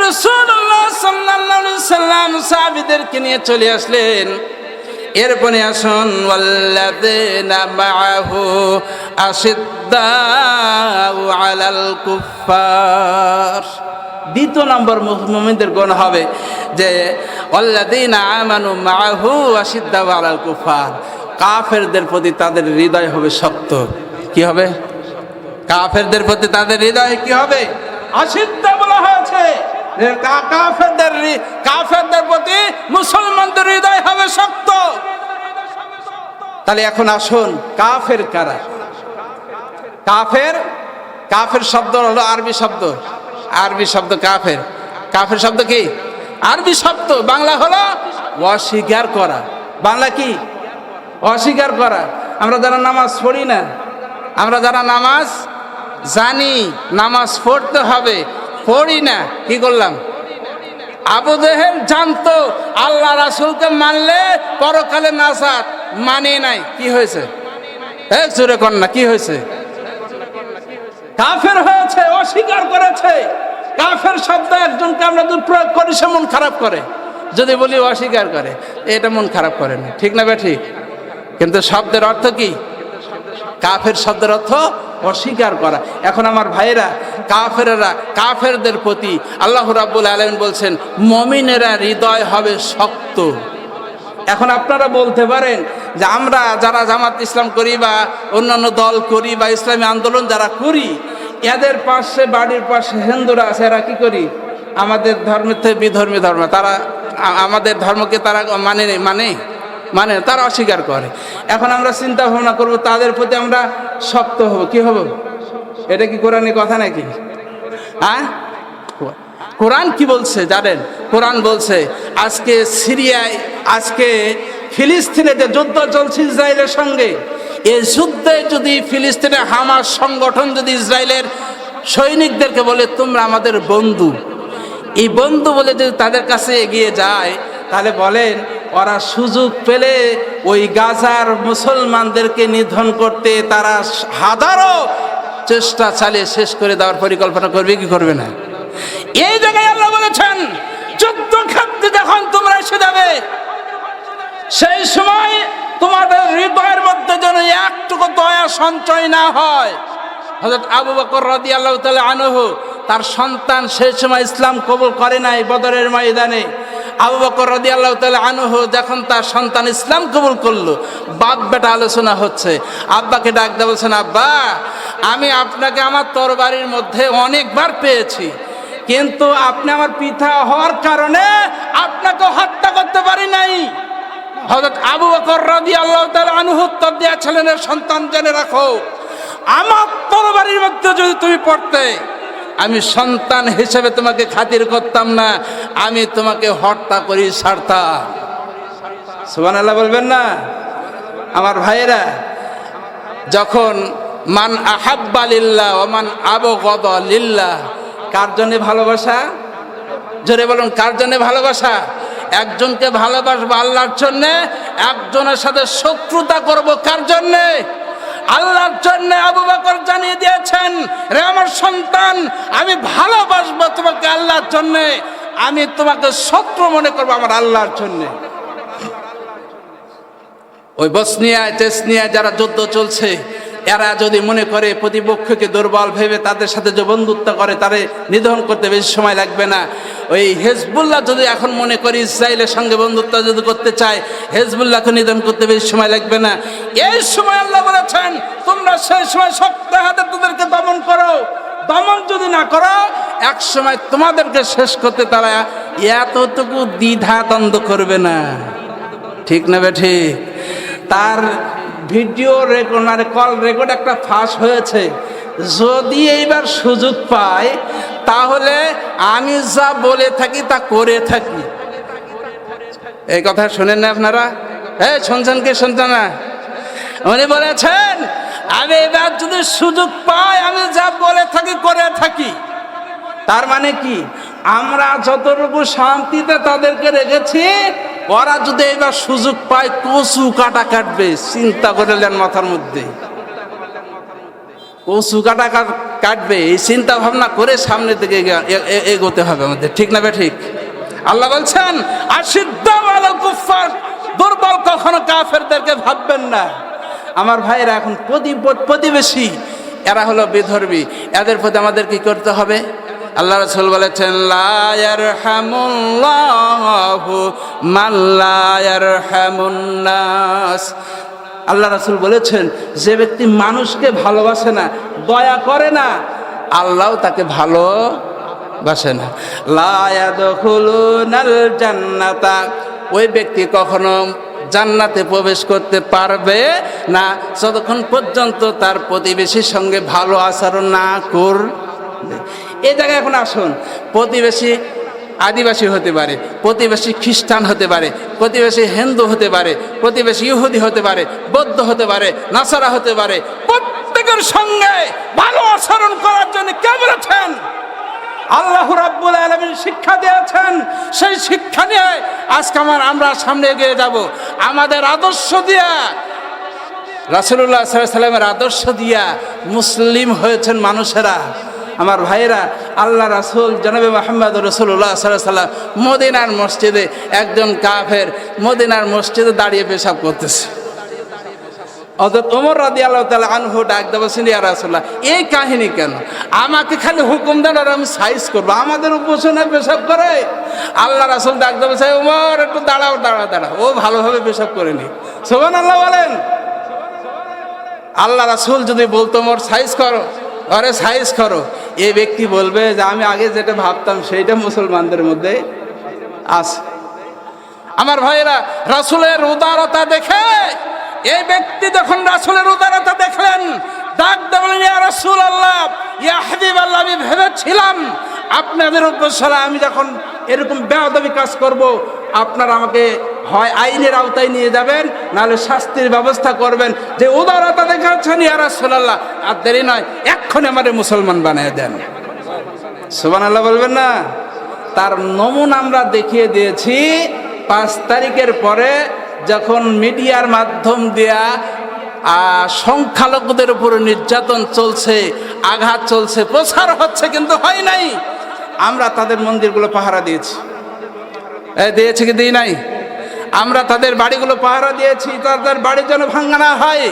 রাসূলুল্লাহ সাল্লাল্লাহু আলাইহি সাল্লাম সাহাবীদেরকে নিয়ে চলে আসলেন। এরপরে আসুন, ওয়াল্লাযীনা মাআহু আশিদ্দাউ আলাল কুফফার। দ্বিতীয় নম্বর মুমিনদের গুণ হবে যে ওয়াল্লাযীনা আমানু মাআহু আশিদ্দাউ আলাল কুফফার। কাফেরদের প্রতি তাদের হৃদয় হবে শক্ত। কি হবে? কাফেরদের প্রতি তাদের হৃদয় কি হবে? আশিদ্দা বলা হয়েছে। কাফেরদের প্রতি মুসলমানদের হৃদয় হবে শক্ত। তাহলে এখন আসুন, কাফের কারা? কাফের শব্দ হলো আরবি শব্দ কাফের। কাফের শব্দ কি? আরবি শব্দ। বাংলা হলো অস্বীকার করা। বাংলা কি? অস্বীকার করা। আমরা যারা নামাজ পড়ি না, আমরা যারা নামাজ জানি, নামাজ পড়তে হবে, পড়ি না, কি করলাম? আবু জেহেল জানতো আল্লাহ রাসূলকে মানলে পরকালে নাজাত, মানে নাই। কি হয়েছে? জোরে কর না, কি হয়েছে? কাফের হয়েছে, অস্বীকার করেছে। কাফের শব্দ একজনকে আমরা যদি প্রয়োগ করি সে মন খারাপ করে। যদি বলি অস্বীকার করে, এটা মন খারাপ করে না, ঠিক না ঠিক? কিন্তু শব্দের অর্থ কি? কাফের শব্দের অর্থ অস্বীকার করা। এখন আমার ভাইয়েরা, কাফেরদের প্রতি আল্লাহ রাব্বুল আলামিন বলছেন মুমিনেরা হৃদয় হবে শক্ত। এখন আপনারা বলতে পারেন যে আমরা যারা জামাত ইসলাম করি বা অন্যান্য দল করি বা ইসলামী আন্দোলন যারা করি, এদের পাশে, বাড়ির পাশে হিন্দুরা আছে, এরা কি করি? আমাদের ধর্মের থেকে বিধর্মী ধর্ম, তারা আমাদের ধর্মকে তারা মানে তারা অস্বীকার করে। এখন আমরা চিন্তা ভাবনা করবো তাদের প্রতি আমরা শক্ত হব। কি হব? এটা কি কোরআনের কথা নাকি? হ্যাঁ, কোরআন কি বলছে জানেন? কোরআন বলছে আজকে সিরিয়ায়, আজকে ফিলিস্তিনে যে যুদ্ধ চলছে ইসরায়েলের সঙ্গে, এই যুদ্ধে যদি ফিলিস্তিনের হামাস সংগঠন যদি ইসরায়েলের সৈনিকদেরকে বলে তোমরা আমাদের বন্ধু, এই বন্ধু বলে যদি তাদের কাছে এগিয়ে যায়, তাহলে বলেন ওরা সুযোগ পেলে ওই গাজার মুসলমানদেরকে নিধন করতে তারা হাজারো চেষ্টা চালিয়ে শেষ করে দেওয়ার পরিকল্পনা করবে কি করবে না? এই জায়গায় আল্লাহ বলেছেন যুদ্ধক্ষেত্রে যখন তোমরা এসে যাবে, সেই সময় তোমাদের হৃদয়ের মধ্যে যেন একটুকু দয়া সঞ্চয় না হয়। হযরত আবু বকর রাদিয়াল্লাহু তাআলা আনহু, তার সন্তান সেই সময় ইসলাম কবুল করে নাই বদরের ময়দানে। আবু বকর রাদিয়াল্লাহু তাআলা আনহু যখন তার সন্তান ইসলাম কবুল করলো, বাপ বেটা আলোচনা হচ্ছে, আব্বাকে ডাক দিয়ে বলছেন, আব্বা আমি আপনাকে আমার তরবারির মধ্যে অনেকবার পেয়েছি, কিন্তু আপনি আমার পিতা হওয়ার কারণে আপনাকে হত্যা করতে পারি নাই। হযরত আবু বকর রাদিয়াল্লাহু তাআলা আনহু উত্তর দিয়েছিলেন, সন্তান জেনে রাখো, আমার তরবারির মধ্যে যদি তুমি পড়তে, আমি সন্তান হিসেবে তোমাকে খাতির করতাম না, আমি তোমাকে হত্যা করি ছাড়তাম। সুবহানাল্লাহ বলবেন না? আমার ভাইয়েরা, যখন মান আহাব্বা লিল্লাহ ওয়া মান আবগাদা লিল্লাহ, কার জন্য ভালোবাসা? জোরে বলুন, কার জন্য ভালোবাসা? একজনকে ভালোবাসবো আল্লাহর জন্যে, একজনের সাথে শত্রুতা করব কার জন্যে? আল্লাহর জন্য। আবু বকর জানিয়ে দিয়েছেন, রে আমার সন্তান, আমি ভালোবাসবো তোমাকে আল্লাহর জন্য, আমি তোমাকে শত্রু মনে করবো আমার আল্লাহর জন্য। ওই বসনিয়া চেচনিয়া যারা যুদ্ধ চলছে, এরা যদি মনে করে প্রতিপক্ষকে দুর্বল ভেবে তাদের সাথে যে বন্ধুত্ব করে তারে নিধন করতে বেশি সময় লাগবে না। ওই হেজবুল্লাহ যদি এখন মনে করি ইসরায়েলের সঙ্গে বন্ধুত্ব যদি করতে চায়, হেজবুল্লাহকে নিধন করতে বেশি সময় লাগবে না। এই সময় আল্লাহ বলেছেন তোমরা সেই সময় শক্ত হাতে তাদেরকে দমন করো। দমন যদি না করো, এক সময় তোমাদেরকে শেষ করতে তারা এতটুকু দ্বিধা দ্বন্দ্ব করবে না। ঠিক না বেঠিক? তার ভিডিও রেকর্ড, কল রেকর্ড একটা ফাঁস হয়েছে। যদি এইবার সুযোগ পায়, তাহলে আমি যা বলে থাকি তা করে থাকি। এই কথা শোনেন না আপনারা? শুনছেন কি শুনছেন না? উনি বলেছেন আমি এবার যদি সুযোগ পাই, আমি যা বলে থাকি করে থাকি। তার মানে কি, আমরা যতটুকু শান্তিতে তাদেরকে রেখেছি, ওরা যদি এবার সুযোগ পায় কচু কাটা কাটবে। চিন্তা করলেন মাথার মধ্যে? কচু কাটা কাটবে এই চিন্তা ভাবনা করে সামনের দিকে এগোতে হবে আমাদের, ঠিক না ঠিক? আল্লাহ বলছেন আশিদ্দাউ আলাল কুফফার, দুর্বল কখনো কাফেরদেরকে ভাববেন না। আমার ভাইরা এখন প্রতিবেশী এরা হলো বিধর্মী, এদের প্রতি আমাদের কি করতে হবে? আল্লাহ রাসূল বলেছেন লা ইয়ারহামুল্লাহু মান লা ইয়ারহামুন নাস। আল্লাহ রাসূল বলেছেন যে ব্যক্তি মানুষকে ভালোবাসে না, দয়া করে না, আল্লাহও তাকে ভালোবাসে না। লা ইয়াদখুলুনাল জান্নাতা, ওই ব্যক্তি কখনো জান্নাতে প্রবেশ করতে পারবে না যতক্ষণ পর্যন্ত তার প্রতিবেশীর সঙ্গে ভালো আচরণ না করবে। এই জায়গায় এখন আসুন, প্রতিবেশী আদিবাসী হতে পারে, প্রতিবেশী খ্রিস্টান হতে পারে, প্রতিবেশী হিন্দু হতে পারে, প্রতিবেশী ইহুদি হতে পারে, বৌদ্ধ হতে পারে, নাসারা হতে পারে, প্রত্যেকের সঙ্গে ভালো আচরণ করার জন্য কে বলেছেন? আল্লাহ রাব্বুল আলামিন শিক্ষা দিয়েছেন। সেই শিক্ষা নিয়ে আজকে আমরা সামনে এগিয়ে যাব। আমাদের আদর্শ দিয়া, রাসূলুল্লাহ সাল্লাল্লাহু আলাইহি ওয়াসাল্লামের আদর্শ দিয়া মুসলিম হয়েছেন মানুষেরা। আমার ভাইয়েরা, আল্লাহ রাসূল জনাবে মুহাম্মদ রাসূলুল্লাহ সাল্লাল্লাহু আলাইহি ওয়াসাল্লাম মদিনার মসজিদে একজন কাফের মদিনার মসজিদে দাঁড়িয়ে পেশাব করতেছে। হযরত ওমর রাদিয়াল্লাহু তাআলা আনহু ডাক দিয়ে বলছেন ইয়া রাসূলুল্লাহ, এই কাহিনী কেন? আমাকে খালি হুকুম দেন আর আমি সাইজ করবো, আমাদের উপাসনা পেশাব করে? আল্লাহ রাসূল ডাক দিয়ে বলছে ওমর একটু দাঁড়াও। ও ভালোভাবে পেশাব করেনি। সুবহানাল্লাহ বলেন। আল্লাহ রাসূল যদি বলতো ওমর সাইজ করো, আরে সাইজ করো, এই ব্যক্তি বলবে যে আমি আগে যেটা ভাবতাম সেইটা মুসলমানদের মধ্যে আছে। আমার ভাইয়েরা, রাসূলের উদারতা দেখে এই ব্যক্তি যখন রাসূলের উদারতা দেখলেন, ডাক দিয়ে বললেন ইয়া রাসূলুল্লাহ, ইয়া হাবিবাল্লাহ, আমি ভেবেছিলাম আপনাদের উপসলা আমি যখন এরকম বেয়াদবি কাজ করব, আপনারা আমাকে হয় আইনের আওতায় নিয়ে যাবেন, নাহলে শাস্তির ব্যবস্থা করবেন। যে উদারতা দেখাচ্ছেন ইয়া রাসূলুল্লাহ, আর দেরি নয়, এক্ষুনি আমাদের মুসলমান বানিয়ে দেন। সুবহানাল্লাহ বলবেন না? তার নমুনা আমরা দেখিয়ে দিয়েছি। 5 তারিখের পরে যখন মিডিয়ার মাধ্যম দিয়া সংখ্যালঘুদের উপরে নির্যাতন চলছে, আঘাত চলছে, প্রচার হচ্ছে, কিন্তু হয় নাই, আমরা তাদের মন্দিরগুলো পাহারা দিয়েছি। দিয়েছি কি দিই নাই? আমরা তাদের বাড়িগুলো পাহারা দিয়েছি, তাদের বাড়ি যেন ভাঙা না হয়।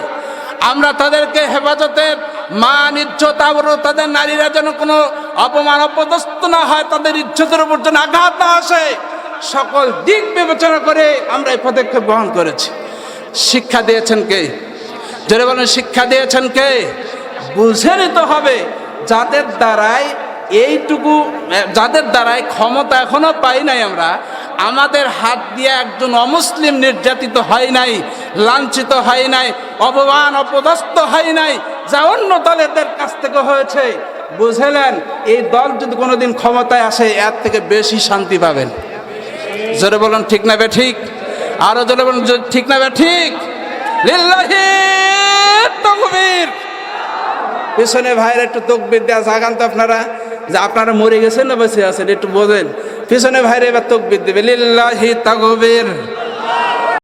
আমরা তাদেরকে হেফাজতের মান, ইজ্জত, আবরু, তাদের নারীরা যেন কোনো অপমান অপদস্থ না হয়, তাদের ইজ্জতের উপর যেন আঘাত না আসে, সকল দিক বিবেচনা করে আমরা এই পদক্ষেপ গ্রহণ করেছি। শিক্ষা দিয়েছেন কে? যারা বলেন শিক্ষা দিয়েছেন কে? বুঝে নিতে হবে যাদের দ্বারাই ক্ষমতা এখনো পাই নাই আমরা, আমাদের হাত দিয়ে একজন অমুসলিম নির্যাতিত হয় নাই, লাঞ্ছিত হয় নাই, অপমান অপদস্থ হয় নাই, যা অন্য দলের কাছ থেকে হয়েছে। বুঝলেন? এই দল যদি কোনোদিন ক্ষমতায় আসে, এর থেকে বেশি শান্তি পাবেন। জোরে বলুন ঠিক না বে ঠিক? আরো জোরে বলুন ঠিক না বে ঠিক? লিল্লাহি তাকবীর। পিছনে ভাইরা একটু তাকবীর দেয়া জাগান তো আপনারা, যে আপনারা মরে গেছেন না বেঁচে আছেন, একটু বোঝেন। পিছনে ভাইরা এবার তাকবীর দেবে, লিল্লাহি তাকবীর।